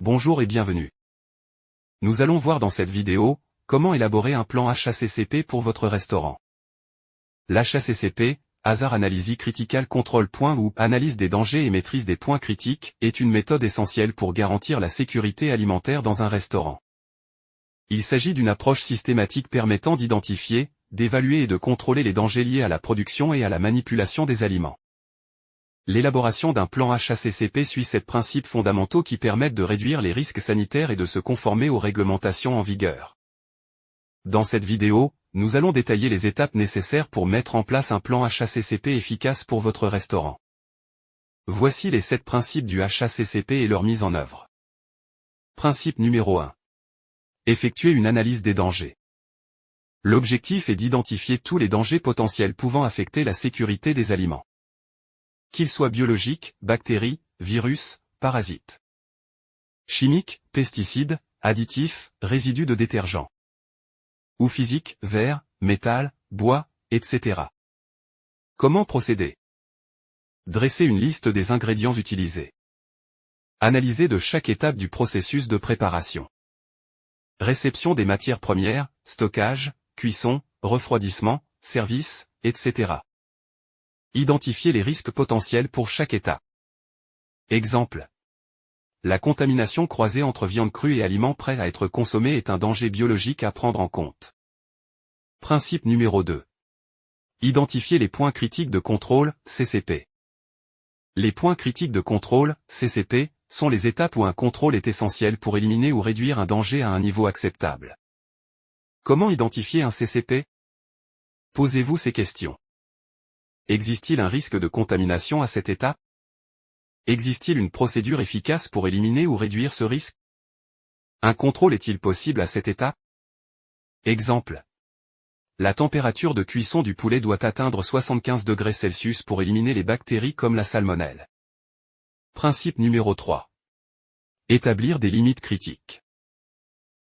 Bonjour et bienvenue. Nous allons voir dans cette vidéo, comment élaborer un plan HACCP pour votre restaurant. L'HACCP, Hazard Analysis Critical Control. Ou Analyse des dangers et maîtrise des points critiques, est une méthode essentielle pour garantir la sécurité alimentaire dans un restaurant. Il s'agit d'une approche systématique permettant d'identifier, d'évaluer et de contrôler les dangers liés à la production et à la manipulation des aliments. L'élaboration d'un plan HACCP suit 7 principes fondamentaux qui permettent de réduire les risques sanitaires et de se conformer aux réglementations en vigueur. Dans cette vidéo, nous allons détailler les étapes nécessaires pour mettre en place un plan HACCP efficace pour votre restaurant. Voici les 7 principes du HACCP et leur mise en œuvre. Principe numéro 1. Effectuer une analyse des dangers. L'objectif est d'identifier tous les dangers potentiels pouvant affecter la sécurité des aliments. Qu'ils soient biologiques, bactéries, virus, parasites, chimiques, pesticides, additifs, résidus de détergents, ou physiques, verre, métal, bois, etc. Comment procéder? Dresser une liste des ingrédients utilisés. Analyser de chaque étape du processus de préparation. Réception des matières premières, stockage, cuisson, refroidissement, service, etc. Identifier les risques potentiels pour chaque étape. Exemple. La contamination croisée entre viande crue et aliments prêts à être consommés est un danger biologique à prendre en compte. Principe numéro 2. Identifier les points critiques de contrôle, CCP. Les points critiques de contrôle, CCP, sont les étapes où un contrôle est essentiel pour éliminer ou réduire un danger à un niveau acceptable. Comment identifier un CCP? Posez-vous ces questions. Existe-t-il un risque de contamination à cette étape? Existe-t-il une procédure efficace pour éliminer ou réduire ce risque? Un contrôle est-il possible à cette étape? Exemple. La température de cuisson du poulet doit atteindre 75 degrés Celsius pour éliminer les bactéries comme la salmonelle. Principe numéro 3. Établir des limites critiques.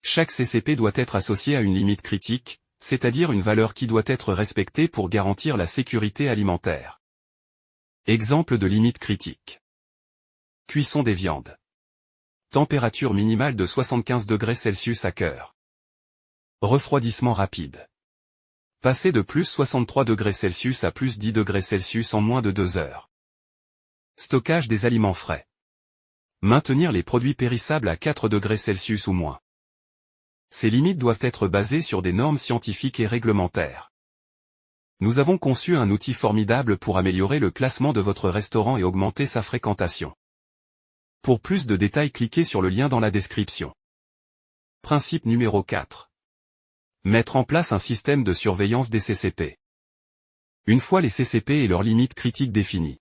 Chaque CCP doit être associé à une limite critique, c'est-à-dire une valeur qui doit être respectée pour garantir la sécurité alimentaire. Exemple de limite critique. Cuisson des viandes. Température minimale de 75 degrés Celsius à cœur. Refroidissement rapide. Passer de plus 63 degrés Celsius à plus 10 degrés Celsius en moins de 2 heures. Stockage des aliments frais. Maintenir les produits périssables à 4 degrés Celsius ou moins. Ces limites doivent être basées sur des normes scientifiques et réglementaires. Nous avons conçu un outil formidable pour améliorer le classement de votre restaurant et augmenter sa fréquentation. Pour plus de détails, cliquez sur le lien dans la description. Principe numéro 4. Mettre en place un système de surveillance des CCP. Une fois les CCP et leurs limites critiques définies,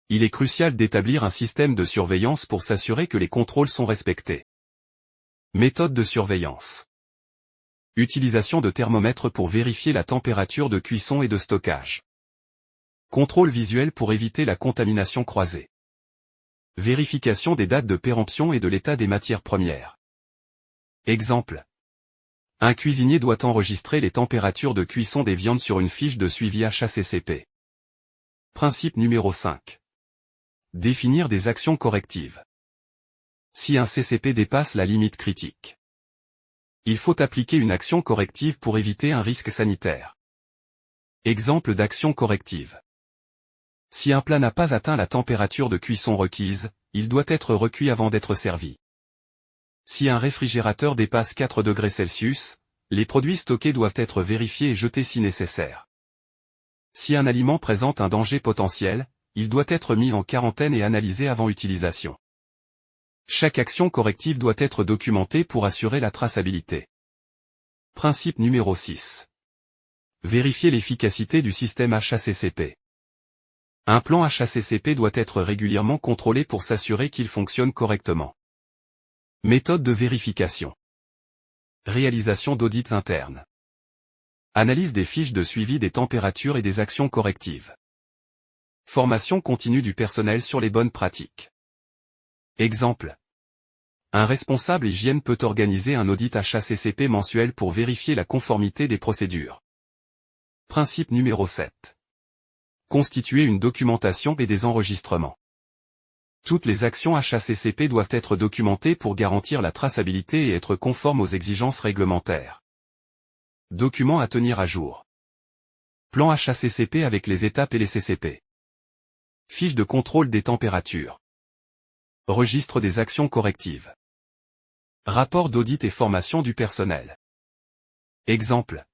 il est crucial d'établir un système de surveillance pour s'assurer que les contrôles sont respectés. Méthode de surveillance. Utilisation de thermomètres pour vérifier la température de cuisson et de stockage. Contrôle visuel pour éviter la contamination croisée. Vérification des dates de péremption et de l'état des matières premières. Exemple. Un cuisinier doit enregistrer les températures de cuisson des viandes sur une fiche de suivi HACCP. Principe numéro 5. Définir des actions correctives. Si un CCP dépasse la limite critique, il faut appliquer une action corrective pour éviter un risque sanitaire. Exemple d'action corrective. Si un plat n'a pas atteint la température de cuisson requise, il doit être recuit avant d'être servi. Si un réfrigérateur dépasse 4 degrés Celsius, les produits stockés doivent être vérifiés et jetés si nécessaire. Si un aliment présente un danger potentiel, il doit être mis en quarantaine et analysé avant utilisation. Chaque action corrective doit être documentée pour assurer la traçabilité. Principe numéro 6. Vérifier l'efficacité du système HACCP. Un plan HACCP doit être régulièrement contrôlé pour s'assurer qu'il fonctionne correctement. Méthode de vérification. Réalisation d'audits internes. Analyse des fiches de suivi des températures et des actions correctives. Formation continue du personnel sur les bonnes pratiques. Exemple. Un responsable hygiène peut organiser un audit HACCP mensuel pour vérifier la conformité des procédures. Principe numéro 7. Constituer une documentation et des enregistrements. Toutes les actions HACCP doivent être documentées pour garantir la traçabilité et être conformes aux exigences réglementaires. Documents à tenir à jour. Plan HACCP avec les étapes et les CCP. Fiche de contrôle des températures. Registre des actions correctives. Rapport d'audit et formation du personnel. Exemple.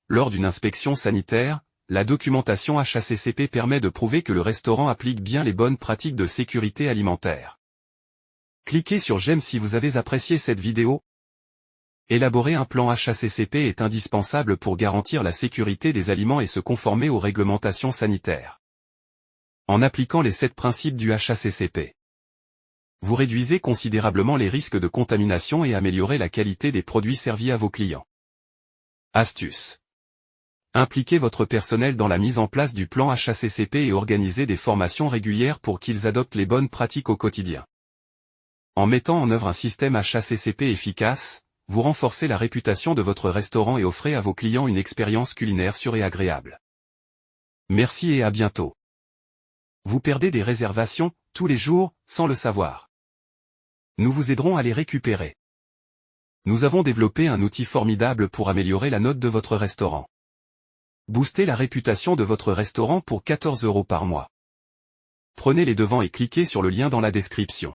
Lors d'une inspection sanitaire, la documentation HACCP permet de prouver que le restaurant applique bien les bonnes pratiques de sécurité alimentaire. Cliquez sur j'aime si vous avez apprécié cette vidéo. Élaborer un plan HACCP est indispensable pour garantir la sécurité des aliments et se conformer aux réglementations sanitaires. En appliquant les 7 principes du HACCP, vous réduisez considérablement les risques de contamination et améliorez la qualité des produits servis à vos clients. Astuce. Impliquez votre personnel dans la mise en place du plan HACCP et organisez des formations régulières pour qu'ils adoptent les bonnes pratiques au quotidien. En mettant en œuvre un système HACCP efficace, vous renforcez la réputation de votre restaurant et offrez à vos clients une expérience culinaire sûre et agréable. Merci et à bientôt. Vous perdez des réservations, tous les jours, sans le savoir. Nous vous aiderons à les récupérer. Nous avons développé un outil formidable pour améliorer la note de votre restaurant. Boostez la réputation de votre restaurant pour 14 € par mois. Prenez les devants et cliquez sur le lien dans la description.